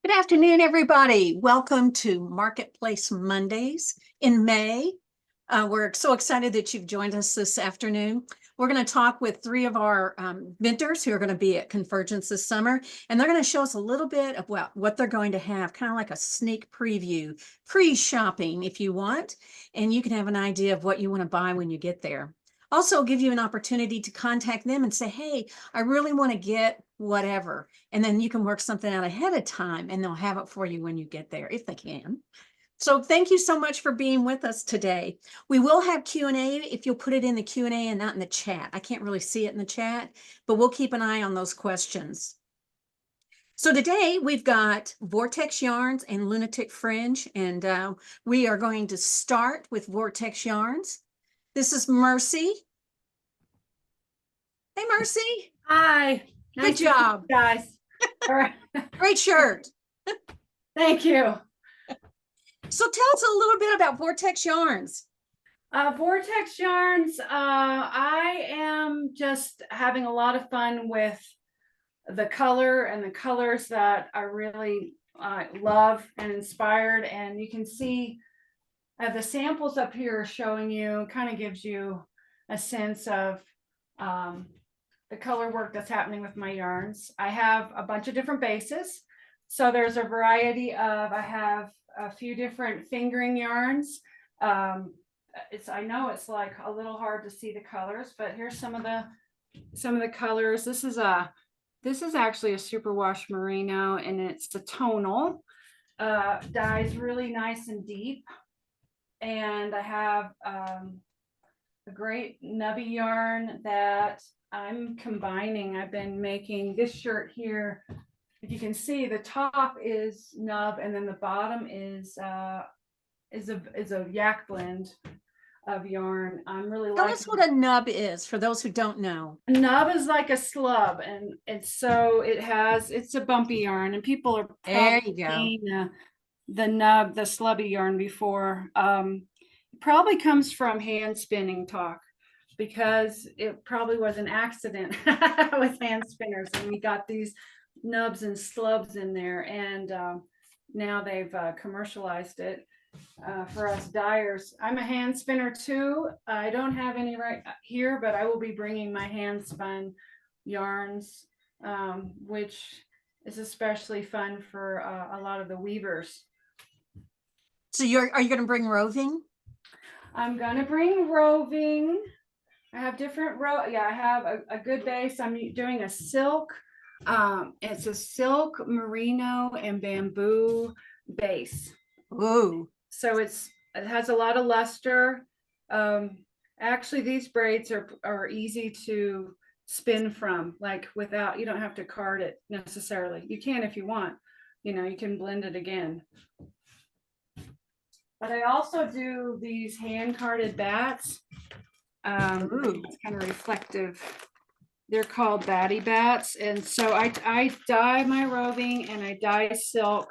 Good afternoon, everybody. Welcome to Marketplace Mondays in May. We're so excited that you've joined us this afternoon. We're going to talk with three of our vendors who are going to be at Convergence this summer, and they're going to show us a little bit about what they're going to have, kind of like a sneak preview, pre-shopping if you want, and you can have an idea of what you want to buy when you get there. Also give you an opportunity to contact them and say, hey, I really want to get whatever. And then you can work something out ahead of time and they'll have it for you when you get there, if they can. So thank you so much for being with us today. We will have Q&A if you'll put it in the Q&A and not in the chat. I can't really see it in the chat, but we'll keep an eye on those questions. So today we've got Vortex Yarns and Lunatic Fringe, and we are going to start with Vortex Yarns. This is Mercy. Hey, Mercy. Hi. Good job. Guys. All right. Great shirt. Thank you. So tell us a little bit about Vortex Yarns. Vortex Yarns, I am just having a lot of fun with the color and the colors that I really love and inspired. And you can see the samples up here showing you, kind of gives you a sense of the color work that's happening with my yarns. I have a bunch of different bases. So there's a variety of, I have a few different fingering yarns. I know it's like a little hard to see the colors, but here's some of the colors. This is actually a superwash merino, and it's a tonal. Dyes really nice and deep. And I have a great nubby yarn that I'm combining. I've been making this shirt here. If you can see, the top is nub, and then the bottom is a yak blend of yarn. I'm really Tell us what a nub is for those who don't know. A nub is like a slub, and it's a bumpy yarn, and people are probably seen the nub, the slubby yarn before. It probably comes from hand spinning talk, because it probably was an accident with hand spinners, and we got these nubs and slubs in there, and now they've commercialized it for us dyers. I'm a hand spinner too. I don't have any right here, but I will be bringing my hand spun yarns, which is especially fun for a lot of the weavers. So are you going to bring roving? I'm going to bring roving. I have different I have a good base. I'm doing a silk. It's a silk, merino, and bamboo base. Ooh. So it has a lot of luster. Actually, these braids are easy to spin from, like without, you don't have to card it necessarily. You can if you want, you can blend it again. But I also do these hand carded bats. It's kind of reflective. They're called batty bats. And so I dye my roving, and I dye silk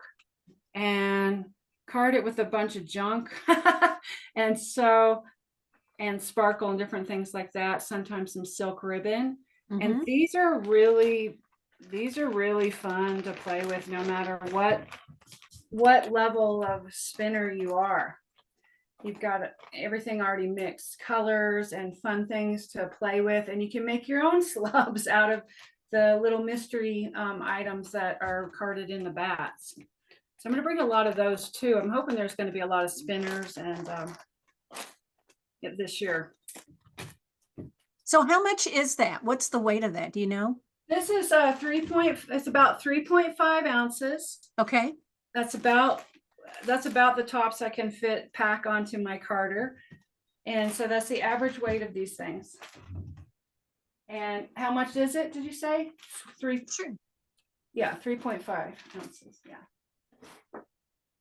and card it with a bunch of junk and sparkle and different things like that, sometimes some silk ribbon. And these are really fun to play with, no matter what level of spinner you are. You've got everything already mixed, colors and fun things to play with, and you can make your own slubs out of the little mystery items that are carded in the bats. So I'm going to bring a lot of those too. I'm hoping there's going to be a lot of spinners and this year. So how much is that? What's the weight of that? Do you know? This is it's about 3.5 ounces. Okay. That's about the tops I can pack onto my carder. And so that's the average weight of these things. And how much is it, did you say? Sure. Yeah, 3.5 ounces. Yeah.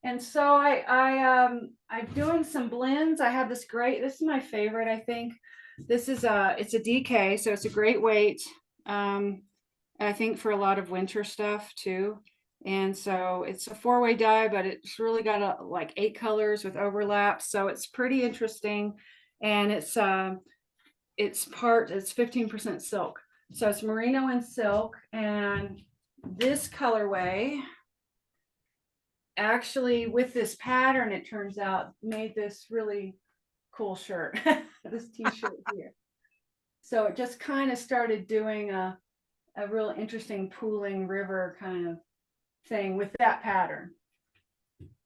And so I'm doing some blends. I have this is my favorite, I think. This is it's a DK, so it's a great weight. I think for a lot of winter stuff too. And so it's a 4-way dye, but it's really got like 8 colors with overlaps. So it's pretty interesting. And it's 15% silk. So it's merino and silk. And this colorway actually with this pattern, it turns out, made this really cool shirt, this t-shirt here. So it just kind of started doing a real interesting pooling river kind of thing with that pattern.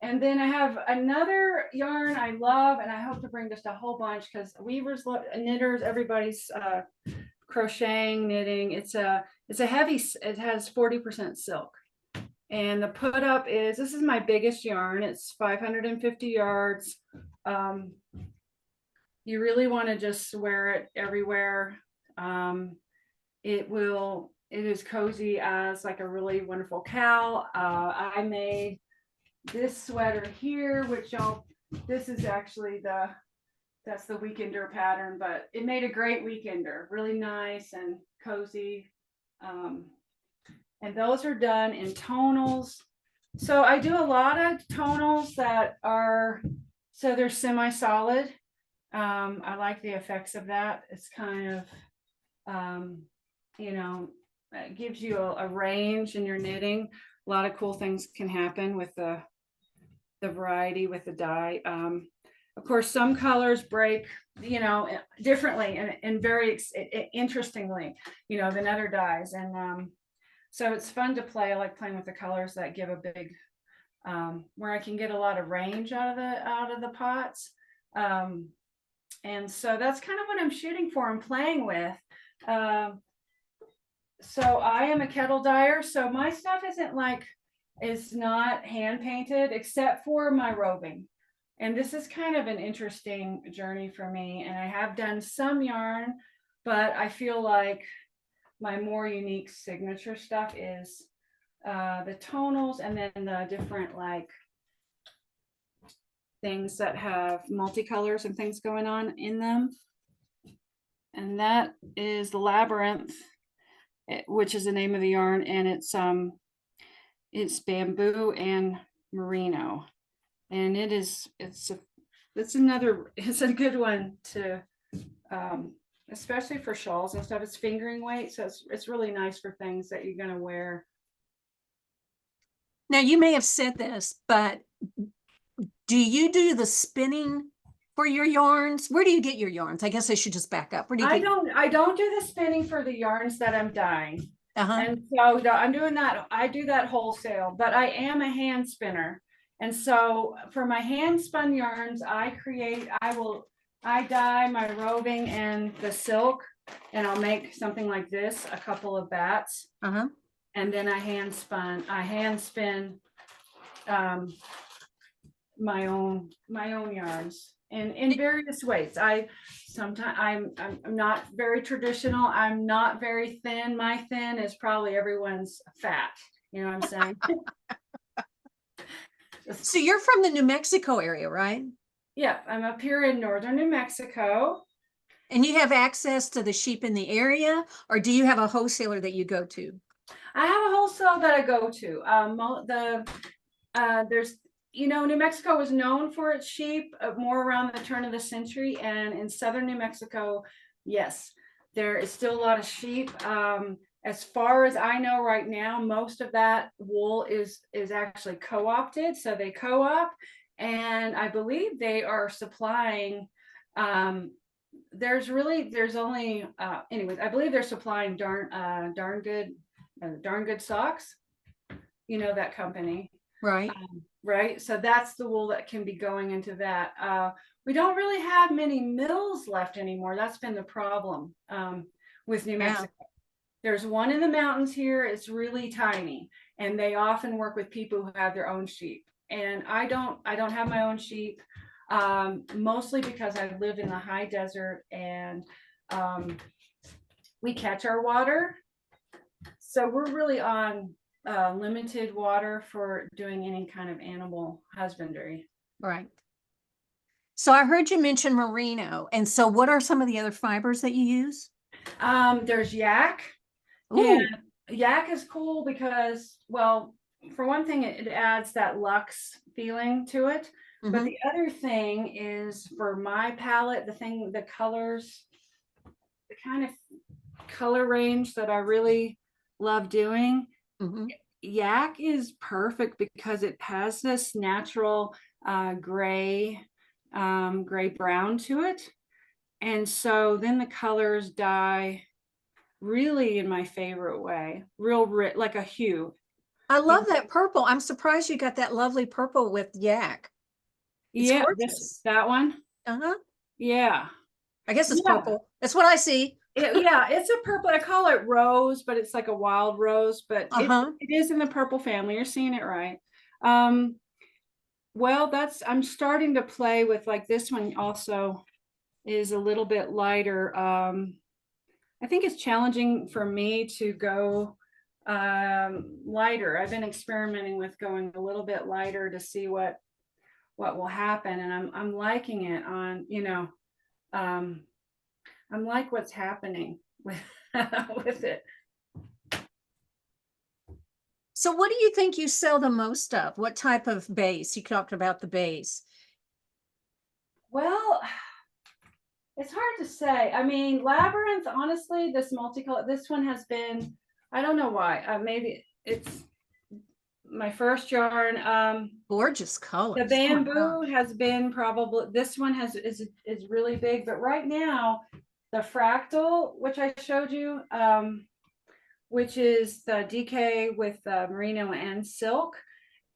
And then I have another yarn I love, and I hope to bring just a whole bunch because weavers, knitters, everybody's crocheting, knitting. It's a heavy, it has 40% silk. And the put up is, this is my biggest yarn. It's 550 yards. You really want to just wear it everywhere. It is cozy as like a really wonderful cowl. I made this sweater here, which this is actually that's the weekender pattern, but it made a great weekender, really nice and cozy. And those are done in tonals. So I do a lot of tonals that are, so they're semi-solid. I like the effects of that. It's kind of, it gives you a range in your knitting. A lot of cool things can happen with the variety with the dye. Of course, some colors break, differently and very interestingly, than other dyes. And so it's fun to play. I like playing with the colors that give a big, where I can get a lot of range out of the pots. And so that's kind of what I'm shooting for and playing with. So I am a kettle dyer. So my stuff is not hand painted except for my roving. And this is kind of an interesting journey for me. And I have done some yarn, but I feel like my more unique signature stuff is the tonals and then the different things that have multicolors and things going on in them. And that is the Labyrinth, which is the name of the yarn, and it's bamboo and merino, and it's a good one to especially for shawls and stuff. It's fingering weight, so it's really nice for things that you're going to wear. Now, you may have said this, but do you do the spinning for your yarns? Where do you get your yarns? I guess I should just back up. Where do you I don't do the spinning for the yarns that I'm dyeing. And so I'm doing that. I do that wholesale, but I am a hand spinner. And so for my hand spun yarns, I dye my roving and the silk, and I'll make something like this, a couple of bats. And then I hand spin my own yarns in various ways. I'm not very traditional. I'm not very thin. My thin is probably everyone's fat. You know what I'm saying? So you're from the New Mexico area, right? Yeah, I'm up here in northern New Mexico. And you have access to the sheep in the area, or do you have a wholesaler that you go to? I have a wholesale that I go to. There's, New Mexico was known for its sheep more around the turn of the century, and in southern New Mexico, yes, there is still a lot of sheep. As far as I know right now, most of that wool is actually co-opted. So they co-op, and I believe they are supplying, there's only, anyways, I believe they're supplying darn good socks, that company. Right. Right. So that's the wool that can be going into that. We don't really have many mills left anymore. That's been the problem with New Mexico. There's one in the mountains here. It's really tiny, and they often work with people who have their own sheep. And I don't have my own sheep, mostly because I live in the high desert, and we catch our water. So we're really on limited water for doing any kind of animal husbandry. Right. So I heard you mention merino. And so what are some of the other fibers that you use? There's yak. Ooh. And yak is cool because, well, for one thing, it adds that luxe feeling to it. But the other thing is, for my palette, the colors, the kind of color range that I really love doing, yak is perfect because it has this natural gray brown to it. And so then the colors dye really in my favorite way, real rich, like a hue. I love that purple. I'm surprised you got that lovely purple with yak. It's Yeah, gorgeous. that one. Uh-huh. Yeah. I guess it's Yeah. purple. That's what I see. Yeah, it's a purple. I call it rose, but it's like a wild rose, but Uh-huh. it is in the purple family. You're seeing it right. Um, well, I'm starting to play with, like, this one also is a little bit lighter. I think it's challenging for me to go lighter. I've been experimenting with going a little bit lighter to see what will happen, and I'm liking it on, I'm like what's happening with with it. So what do you think you sell the most of? What type of base? You talked about the base. Well, it's hard to say. I mean, Labyrinth, honestly, this one has been, I don't know why. Maybe it's my first yarn. Gorgeous The colors. Oh my bamboo gosh. has been probably, this one is really big, but right now the fractal, which I showed you, which is the DK with merino and silk,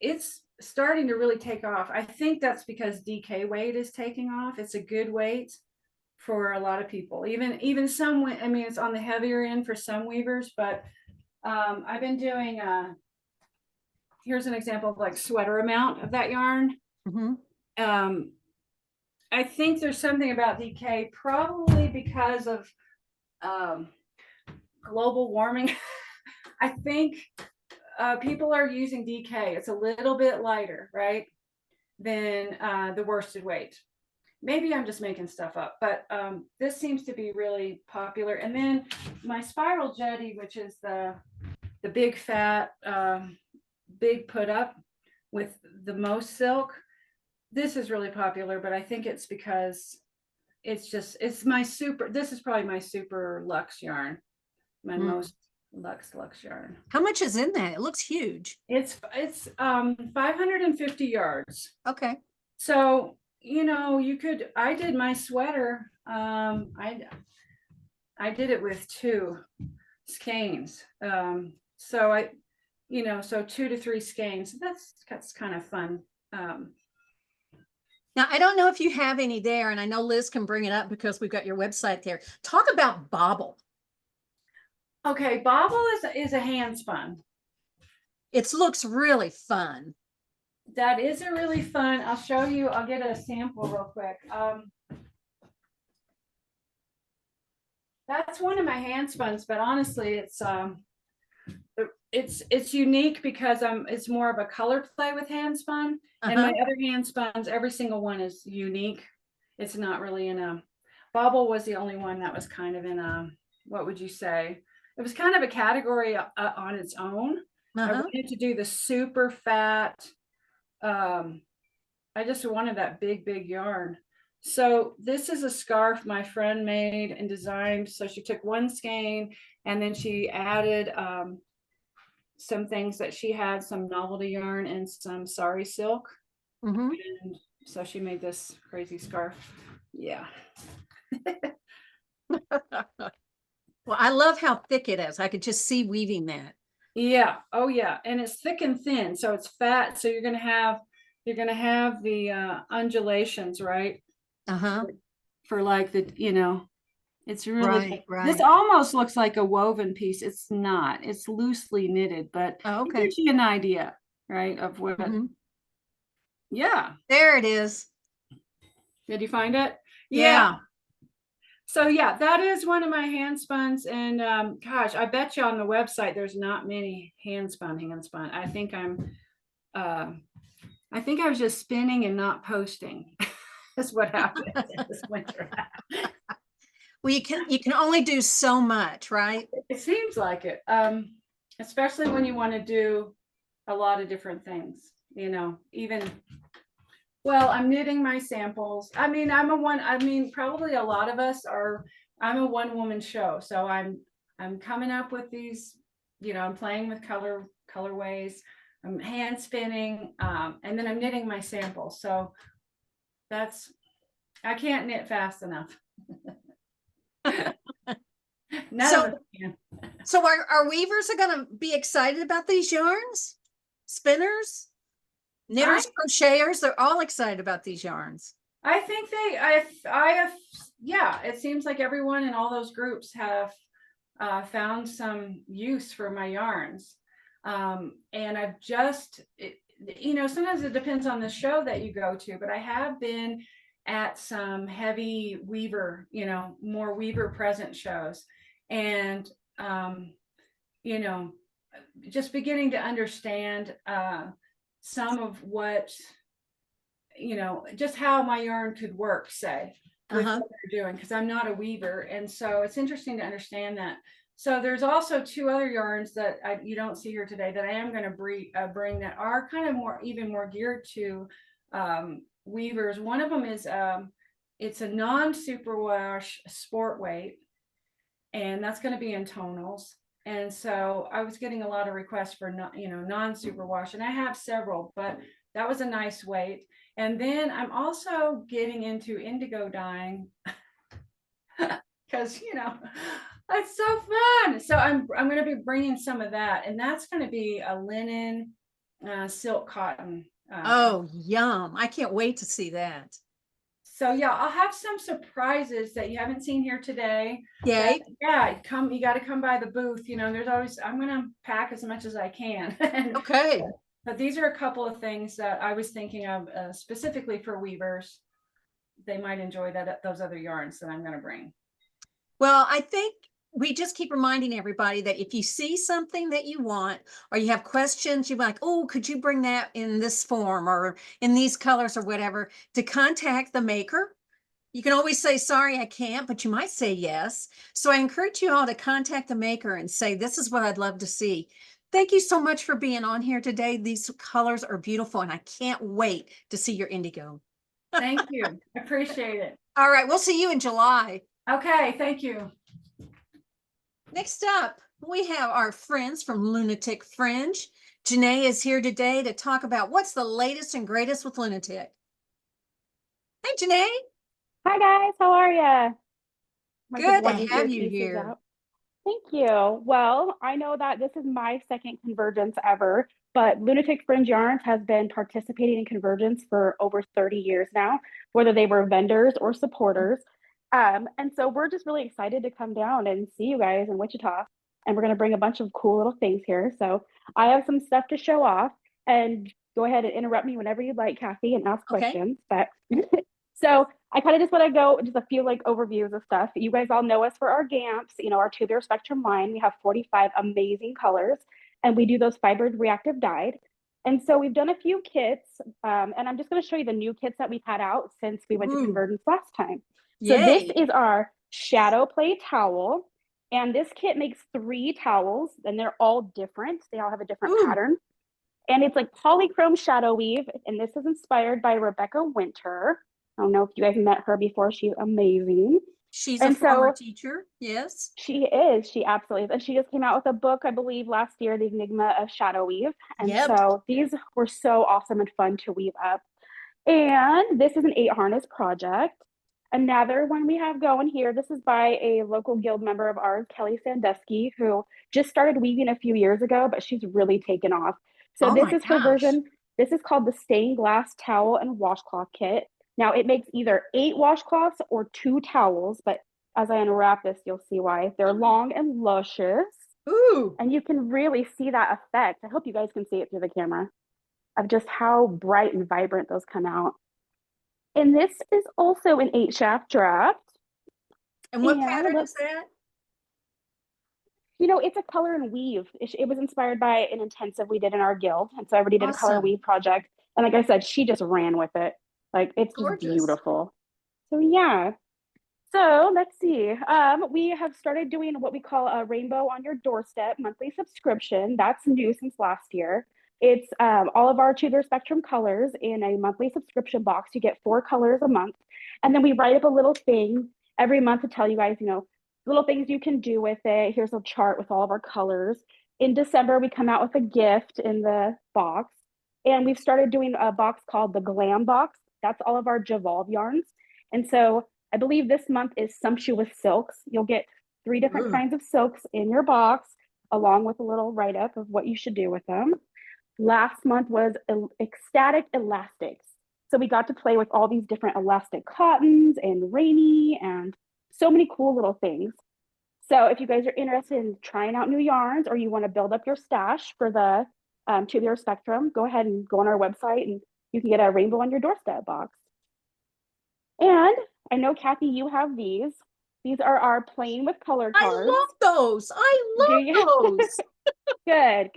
it's starting to really take off. I think that's because DK weight is taking off. It's a good weight for a lot of people. Even some, I mean, it's on the heavier end for some weavers, but I've been doing here's an example of like sweater amount of that yarn. Mm-hmm. I think there's something about DK, probably because of global warming. I think people are using DK. It's a little bit lighter, right, than the worsted weight. Maybe I'm just making stuff up, but this seems to be really popular. And then my spiral jetty, which is the big fat, big put up with the most silk, this is really popular, but I think it's because it's my super, this is probably my super luxe yarn, my most luxe yarn. How much is in that? It looks huge. It's 550 yards. Okay. So, I did my sweater. I did it with 2 skeins. So so 2 to 3 skeins. That's kind of fun. Now, I don't know if you have any there, and I know Liz can bring it up because we've got your website there. Talk about bobble. Okay, bobble is a hand spun. It looks really fun. That is a really fun. I'll show you. I'll get a sample real quick. That's one of my hand spuns, but honestly, it's unique because it's more of a color play with hand spun, and my other hand spuns, every single one is unique. It's not really in a bobble. Was the only one that was kind of in a, what would you say? It was kind of a category on its own. I wanted to do the super fat. I just wanted that big yarn. So this is a scarf my friend made and designed. So she took 1 skein and then she added some things that she had, some novelty yarn and some sari silk. And so she made this crazy scarf. Yeah. Well, I love how thick it is. I could just see weaving that. Yeah. Oh yeah. And it's thick and thin, so it's fat. So you're gonna have the undulations, right? For like the, it's really right. This almost looks like a woven piece. It's not. It's loosely knitted, but it gives you an idea, right, of what. Yeah. There it is. Did you find it? Yeah. So yeah, that is one of my hand spuns, and gosh, I bet you on the website there's not many hand spun. I think I was just spinning and not posting. That's what happened this winter. Well, you can only do so much, right? It seems like it, especially when you want to do a lot of different things. Even. Well, I'm knitting my samples. I mean, probably a lot of us are. I'm a one-woman show, so I'm coming up with these. I'm playing with colorways. I'm hand spinning, and then I'm knitting my samples. So I can't knit fast enough. None of us can. So our weavers are going to be excited about these yarns? Spinners, knitters, crocheters, they're all excited about these yarns. I think yeah, it seems like everyone in all those groups have found some use for my yarns. And I've just, sometimes it depends on the show that you go to, but I have been at some heavy weaver, more weaver present shows. And, just beginning to understand some of what, just how my yarn could work, say, with what they're doing, because I'm not a weaver. And so it's interesting to understand that. So there's also 2 other yarns that you don't see here today that I am going to bring that are kind of even more geared to weavers. One of them is it's a non-superwash sport weight, and that's going to be in tonals. And so I was getting a lot of requests for non-superwash, and I have several, but that was a nice weight. And then I'm also getting into indigo dyeing because it's so fun. So I'm going to be bringing some of that, and that's going to be a linen, silk cotton. Oh, yum! I can't wait to see that. So yeah, I'll have some surprises that you haven't seen here today. Yay! Yeah, you got to come by the booth. There's always, I'm going to pack as much as I can. Okay. But these are a couple of things that I was thinking of specifically for weavers. They might enjoy those other yarns that I'm going to bring. Well, I think we just keep reminding everybody that if you see something that you want, or you have questions, you're like, oh, could you bring that in this form or in these colors or whatever, to contact the maker. You can always say, sorry, I can't, but you might say yes. So I encourage you all to contact the maker and say, this is what I'd love to see. Thank you so much for being on here today. These colors are beautiful, and I can't wait to see your indigo. Thank you. I appreciate it. All right, we'll see you in July. Okay, thank you. Next up, we have our friends from Lunatic Fringe. Janae is here today to talk about what's the latest and greatest with Lunatic. Hey, Janae. Hi guys, how are you? Good to have you here. Thank you. Well, I know that this is my second Convergence ever, but Lunatic Fringe Yarns has been participating in Convergence for over 30 years now, whether they were vendors or supporters. And so we're just really excited to come down and see you guys in Wichita. And we're going to bring a bunch of cool little things here. So I have some stuff to show off, and go ahead and interrupt me whenever you'd like, Kathy, and ask questions. But so I kind of just want to go just a few overviews of stuff. You guys all know us for our GAMPs, our tubular spectrum line. We have 45 amazing colors, and we do those fibered reactive dyed. And so we've done a few kits, and I'm just going to show you the new kits that we've had out since we went to Convergence last time. So this is our shadow play towel, and this kit makes 3 towels, and they're all different. They all have a different pattern. And it's like polychrome shadow weave, and this is inspired by Rebecca Winter. I don't know if you guys met her before. She's amazing. She's a former teacher. Yes. She is. She absolutely is. And she just came out with a book, I believe, last year, The Enigma of Shadow Weave. And so these were so awesome and fun to weave up. And this is an 8 harness project. Another one we have going here, this is by a local guild member of ours, Kelly Sandusky, who just started weaving a few years ago, but she's really taken off. So this is her version. This is called the Stained Glass Towel and Washcloth Kit. Now it makes either 8 washcloths or 2 towels, but as I unwrap this, you'll see why. They're long and luscious. Ooh. And you can really see that effect. I hope you guys can see it through the camera of just how bright and vibrant those come out. And this is also an 8 shaft draft. And what pattern is that? It's a color and weave. It was inspired by an intensive we did in our guild. And so everybody did a color weave project. And like I said, she just ran with it. It's just beautiful. So yeah. So let's see. We have started doing what we call a Rainbow on Your Doorstep monthly subscription. That's new since last year. It's all of our tubular spectrum colors in a monthly subscription box. You get 4 colors a month. And then we write up a little thing every month to tell you guys, little things you can do with it. Here's a chart with all of our colors. In December, we come out with a gift in the box. And we've started doing a box called the Glam Box. That's all of our Javolve yarns. And so I believe this month is Sumptuous Silks. You'll get 3 different kinds of silks in your box, along with a little write-up of what you should do with them. Last month was Ecstatic Elastics. So we got to play with all these different elastic cottons and rainy and so many cool little things. So if you guys are interested in trying out new yarns, or you want to build up your stash for the Tubular Spectrum, go ahead and go on our website and you can get a Rainbow on Your Doorstep box. And I know, Kathy, you have these. These are our Playing with Color cards. I love those. I love those. Good.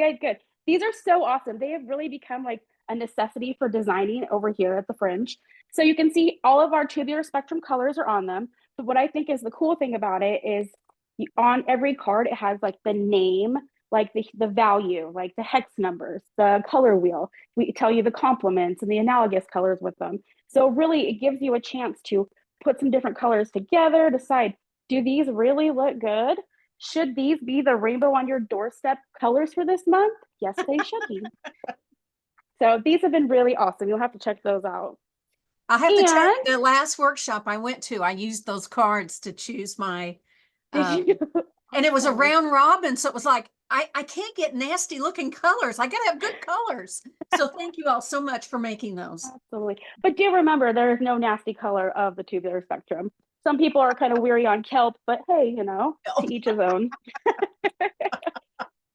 These are so awesome. They have really become like a necessity for designing over here at the Fringe. So you can see all of our Tubular Spectrum colors are on them. But what I think is the cool thing about it is on every card, it has like the name, like the value, like the hex numbers, the color wheel. We tell you the complements and the analogous colors with them. So really, it gives you a chance to put some different colors together, decide, do these really look good? Should these be the Rainbow on Your Doorstep colors for this month? Yes, they should be. So these have been really awesome. You'll have to check those out. I have to tell you, the last workshop I went to, I used those cards to choose my, and it was a round robin. So it was like, I can't get nasty looking colors. I gotta have good colors. So thank you all so much for making those. Absolutely. But do remember, there is no nasty color of the Tubular Spectrum. Some people are kind of weary on kelp, but hey, you know, to each his own.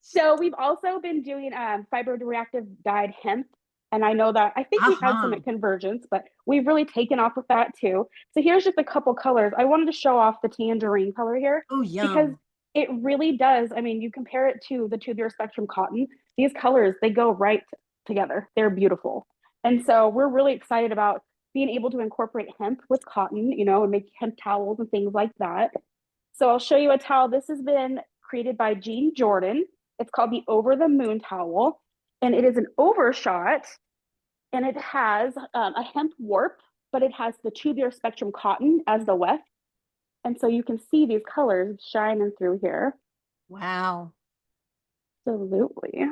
So we've also been doing fiber reactive dyed hemp. And I know that, I think we had some at Convergence, but we've really taken off with that too. So here's just a couple colors. I wanted to show off the tangerine color here. Oh, yum. Because it really does. I mean, you compare it to the Tubular Spectrum cotton, these colors, they go right together. They're beautiful. And so we're really excited about being able to incorporate hemp with cotton, you know, and make hemp towels and things like that. So I'll show you a towel. This has been created by Jean Jordan. It's called the Over the Moon towel. And it is an overshot, and it has a hemp warp, but it has the Tubular Spectrum cotton as the weft. And so you can see these colors shining through here. Wow. Absolutely.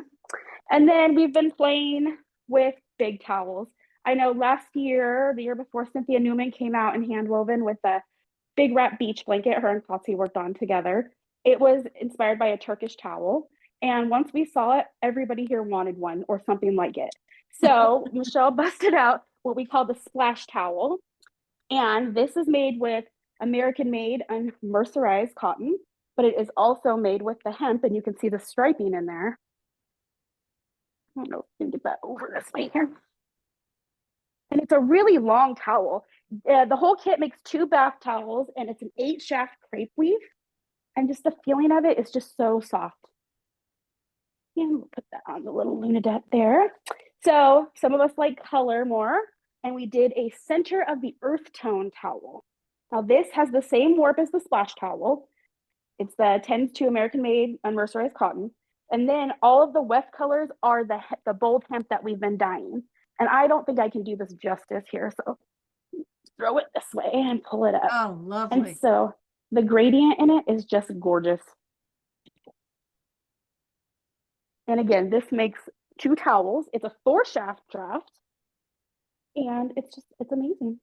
And then we've been playing with big towels. I know last year, the year before, Cynthia Newman came out and hand woven with a big wrap beach blanket her and Patsy worked on together. It was inspired by a Turkish towel. And once we saw it, everybody here wanted one or something like it. So Michelle busted out what we call the splash towel. And this is made with American-made and mercerized cotton, but it is also made with the hemp, and you can see the striping in there. I don't know if we can get that over this way here. And it's a really long towel. The whole kit makes 2 bath towels, and it's an 8-shaft crepe weave. And just the feeling of it is just so soft. And we'll put that on the little Lunadette there. So some of us like color more, and we did a center of the earth tone towel. Now this has the same warp as the splash towel. It's the 10-2 American-made unmercerized cotton. And then all of the weft colors are the bold hemp that we've been dyeing. And I don't think I can do this justice here. So throw it this way and pull it up. Oh, lovely. And so the gradient in it is just gorgeous. And again, this makes 2 towels. It's a 4-shaft draft. And it's amazing.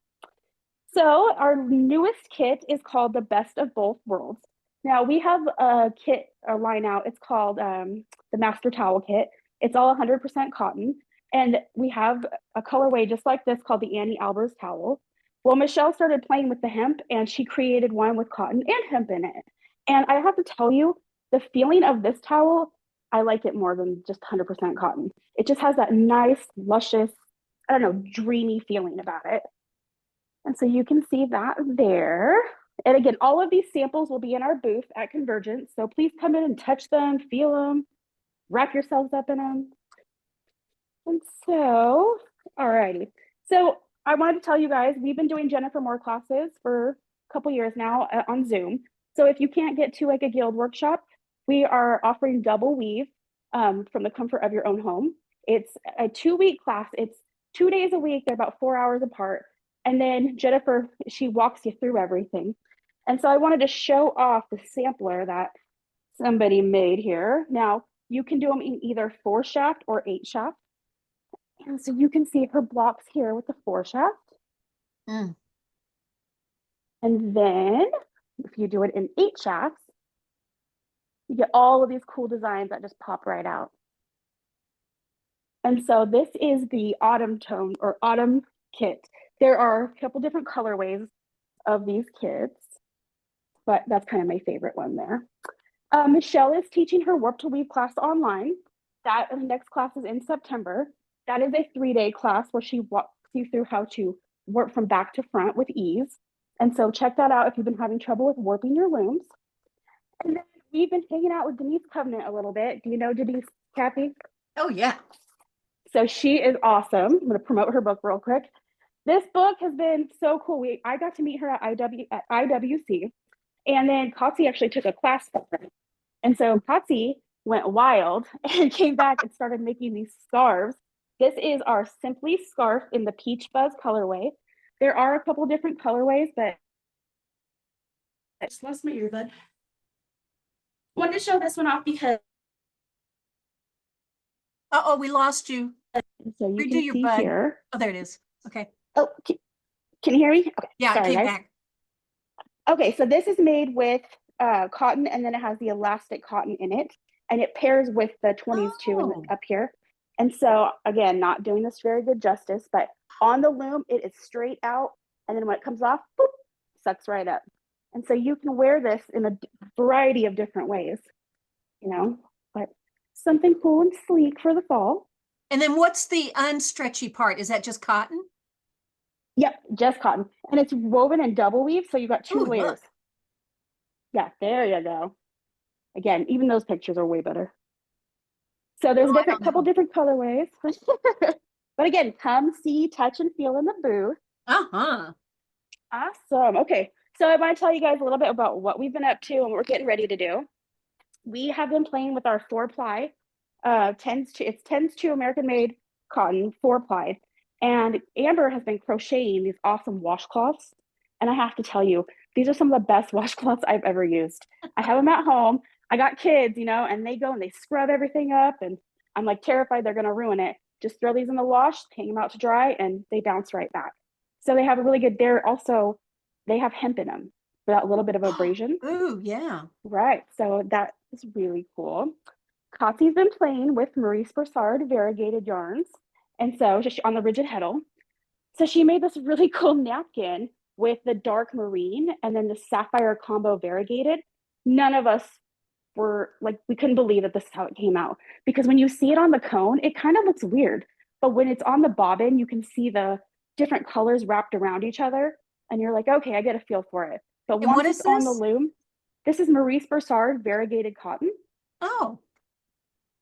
So our newest kit is called the Best of Both Worlds. Now we have a kit, a line out. It's called the Master Towel Kit. It's all 100% cotton. And we have a colorway just like this called the Annie Albers towel. Well, Michelle started playing with the hemp and she created one with cotton and hemp in it. And I have to tell you, the feeling of this towel, I like it more than just 100% cotton. It just has that nice, luscious, I don't know, dreamy feeling about it. And so you can see that there. And again, all of these samples will be in our booth at Convergence. So please come in and touch them, feel them, wrap yourselves up in them. And so, alrighty. So I wanted to tell you guys, we've been doing Jennifer Moore classes for a couple years now on Zoom. So if you can't get to like a guild workshop, we are offering double weave from the comfort of your own home. It's a 2-week class. It's 2 days a week. They're about 4 hours apart. And then Jennifer, she walks you through everything. And so I wanted to show off the sampler that somebody made here. Now, You can do them in either 4 shaft or 8 shaft. And so you can see her blocks here with the 4 shaft. Mm. And then if you do it in 8 shafts, you get all of these cool designs that just pop right out. And so this is the autumn tone or autumn kit. There are a couple different colorways of these kits, but that's kind of my favorite one there. Michelle is teaching her Warp to Weave class online. That next class is in September. That is a 3-day class where she walks you through how to warp from back to front with ease. And so check that out if you've been having trouble with warping your looms. And then we've been hanging out with Denise Covenant a little bit. Do you know Denise, Kathy? Oh, yeah. So she is awesome. I'm going to promote her book real quick. This book has been so cool. I got to meet her at IWC, and then Kotzi actually took a class from her. And so Kotzi went wild and came back and started making these scarves. This is our Simply scarf in the Peach Fuzz colorway. There are a couple different colorways, but I just lost my earbud. Wanted to show this one off because Uh-oh, we lost you. so you Redo can your see bud. here. Oh, there it is. Okay. Oh, can you hear me? Okay, Yeah, it sorry, came guys. back. Okay, so this is made with cotton, and then it has the elastic cotton in it, and it pairs with the 20s too Oh. up here. And so again, not doing this very good justice, but on the loom, it is straight out, and then when it comes off, boop, sucks right up. And so you can wear this in a variety of different ways, you know, but something cool and sleek for the fall. And then what's the unstretchy part? Is that just cotton? Yep, just cotton. And it's woven in double weave, so you got 2 Ooh, layers. look. Yeah, there you go. Again, even those pictures are way better. So there's Oh, a I don't couple know. different colorways. But again, come see, touch, and feel in the booth. Uh-huh. Awesome. Okay, so I want to tell you guys a little bit about what we've been up to and what we're getting ready to do. We have been playing with our 4-ply, it's 10s to American made cotton, 4-plied. And Amber has been crocheting these awesome washcloths. And I have to tell you, these are some of the best washcloths I've ever used. I have them at home. I got kids, you know, and they go and they scrub everything up. And I'm like terrified they're going to ruin it. Just throw these in the wash, hang them out to dry, and they bounce right back. So they have a really good, they have hemp in them for that little bit of abrasion. Ooh, yeah. Right. So that is really cool. Kotzi's been playing with Maurice Broussard variegated yarns. And so just on the rigid heddle. So she made this really cool napkin with the dark marine and then the sapphire combo variegated. None of us were like, we couldn't believe that this is how it came out. Because when you see it on the cone, it kind of looks weird. But when it's on the bobbin, you can see the different colors wrapped around each other. And you're like, okay, I get a feel for it. But And once what it's is on the this? loom, this is Maurice Broussard variegated cotton. Oh,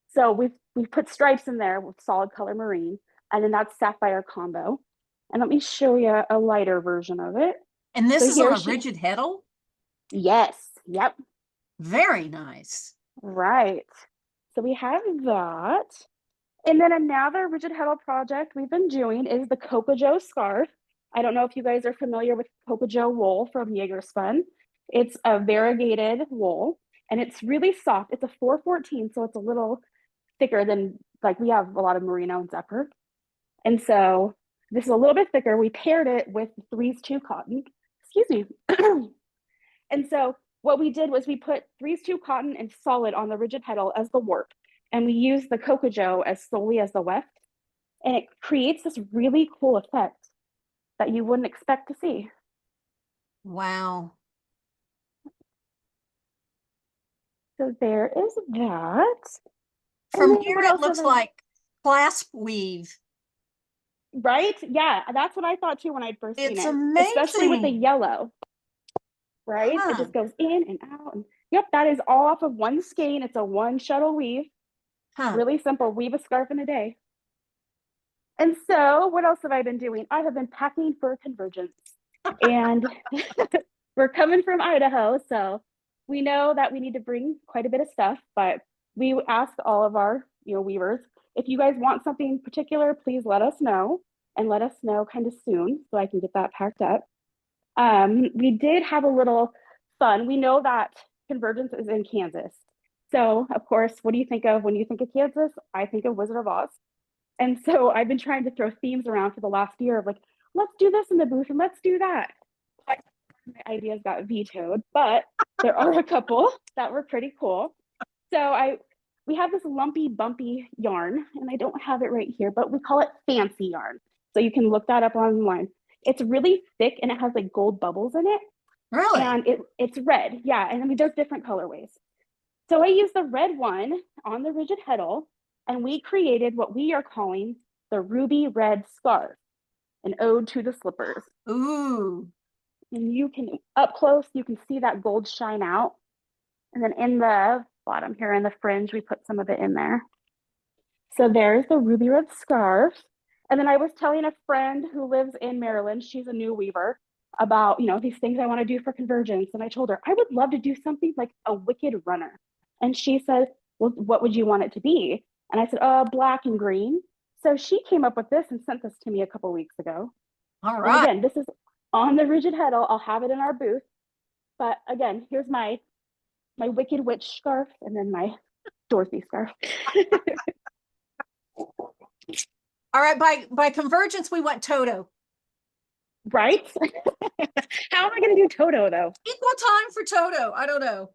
So we've put stripes in there with solid color marine, and then that's sapphire combo. And let me show you a lighter version of it. and this So is on here a she, rigid heddle? yes, yep, Very nice. right. So we have that. And then another rigid heddle project we've been doing is the Cocojo scarf. I don't know if you guys are familiar with Cocojo wool from Jaeger Spun. It's a variegated wool, and it's really soft. It's a 414, so it's a little thicker than, like, we have a lot of merino and zephyr. And so this is a little bit thicker. We paired it with 3s2 cotton, excuse me. And so what we did was we put 3s2 cotton and solid on the rigid heddle as the warp. And we used the Cocojo as solely as the weft. And it creates this really cool effect that you wouldn't expect to see. Wow. So there is that. From here, it looks like clasp weave. Right? Yeah, that's what I thought too when I'd first seen It's it. Especially with the amazing. yellow. Right? Huh. It just goes in and out. And, yep, that is all off of one skein. It's a 1 shuttle weave. Huh. Really simple. Weave a scarf in a day. And so what else have I been doing? I have been packing for Convergence. And we're coming from Idaho, so we know that we need to bring quite a bit of stuff, but we asked all of our, weavers, if you guys want something particular, please let us know, and let us know kind of soon so I can get that packed up. We did have a little fun. We know that Convergence is in Kansas. So, of course, what do you think of when you think of Kansas? I think of Wizard of Oz. And so I've been trying to throw themes around for the last year of like, let's do this in the booth and let's do that. My ideas got vetoed, but there are a couple that were pretty cool. So we have this lumpy, bumpy yarn, and I don't have it right here, but we call it fancy yarn. So you can look that up online. It's really thick and it has like gold bubbles in it. Really? And it's red. Yeah. And I mean, there's different colorways. So I used the red one on the rigid heddle, and we created what we are calling the ruby red scarf, an ode to the slippers. Ooh. And you can, up close, you can see that gold shine out. And then in the bottom here in the fringe, we put some of it in there. So there's the ruby red scarf. And then I was telling a friend who lives in Maryland, she's a new weaver, about, these things I want to do for Convergence. And I told her, I would love to do something like a wicked runner. And she said, well, what would you want it to be? And I said, black and green. So she came up with this and sent this to me a couple weeks ago. All And right. again, this is on the rigid heddle. I'll have it in our booth. But again, here's my Wicked Witch scarf and then my Dorothy scarf. All right. By Convergence, we want Toto. Right? How am I going to do Toto though? Equal time for Toto. I don't know.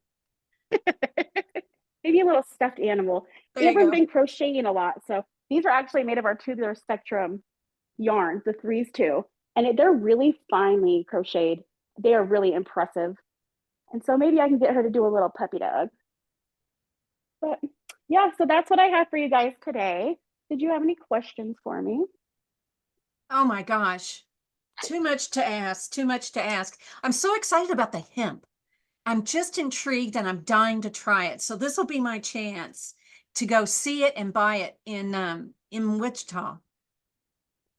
Maybe a little stuffed animal. There you Amber's go. been crocheting a lot. So these are actually made of our tubular spectrum yarns, the 3s2. And they're really finely crocheted. They are really impressive. And so maybe I can get her to do a little puppy dog. But yeah, so that's what I have for you guys today. Did you have any questions for me? Oh my gosh. Too much to ask. Too much to ask. I'm so excited about the hemp. I'm just intrigued and I'm dying to try it. So this will be my chance to go see it and buy it in Wichita.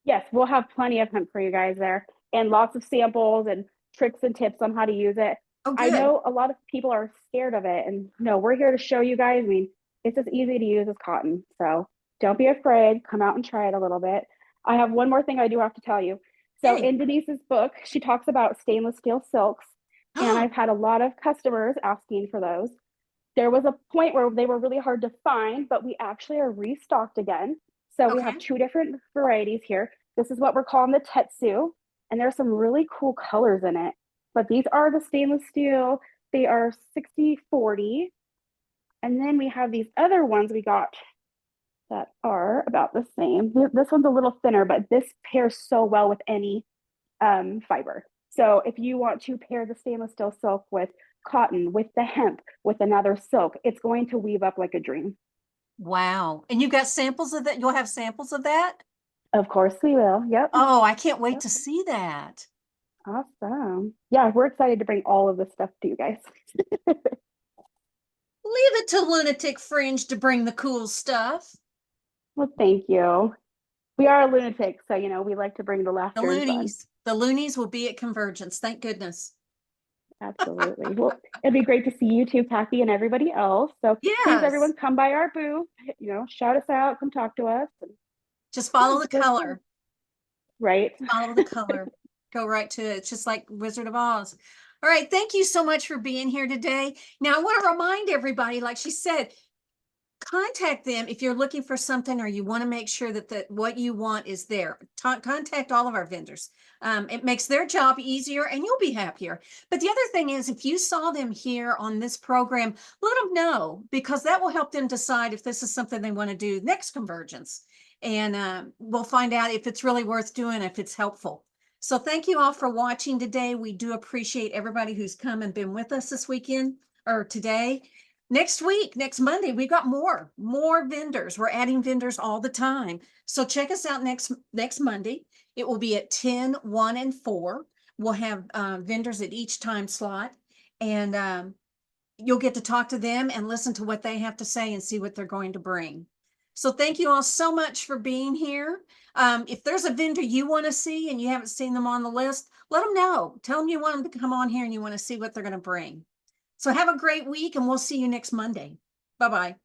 Yes, we'll have plenty of hemp for you guys there and lots of samples and tricks and tips on how to use it. Oh, I good. know a lot of people are scared of it, and no, we're here to show you guys. I mean, it's as easy to use as cotton. So don't be afraid. Come out and try it a little bit. I have one more thing I do have to tell you. So Hey. in Denise's book, she talks about stainless steel silks, and I've had a lot of customers asking for those. There was a point where they were really hard to find, but we actually are restocked again. So we have Okay. 2 different varieties here. This is what we're calling the Tetsu, and there's some really cool colors in it. But these are the stainless steel. They are 60/40. And then we have these other ones we got that are about the same. This one's a little thinner, but this pairs so well with any fiber. So if you want to pair the stainless steel silk with cotton, with the hemp, with another silk, it's going to weave up like a dream. Wow. And you've got samples of that? You'll have samples of that? Of course we will. Yep. Oh, I can't wait Yep. to see that. Awesome. Yeah, we're excited to bring all of this stuff to you guys. Leave it to Lunatic Fringe to bring the cool stuff. Well, thank you. We are a lunatic, so we like to bring the The laughter and fun. loonies. The loonies will be at Convergence. Thank goodness. Absolutely. Well, it'd be great to see you too, Kathy, and everybody else. So please, Yes. everyone, come by our booth. Shout us out, come talk to us. Just follow the Go color. Right. Follow the color. Go right to it. It's just like Wizard of Oz. All right. Thank you so much for being here today. Now, I want to remind everybody, like she said, contact them if you're looking for something or you want to make sure that what you want is there. Contact all of our vendors. It makes their job easier and you'll be happier. But the other thing is, if you saw them here on this program, let them know, because that will help them decide if this is something they want to do next Convergence. And we'll find out if it's really worth doing, if it's helpful. So thank you all for watching today. We do appreciate everybody who's come and been with us this weekend or today. Next week, next Monday, we've got more vendors. We're adding vendors all the time. So check us out next Monday. It will be at 10, 1, and 4. We'll have vendors at each time slot. And you'll get to talk to them and listen to what they have to say and see what they're going to bring. So thank you all so much for being here. If there's a vendor you want to see and you haven't seen them on the list, let them know. Tell them you want them to come on here and you want to see what they're going to bring. So have a great week and we'll see you next Monday. Bye-bye.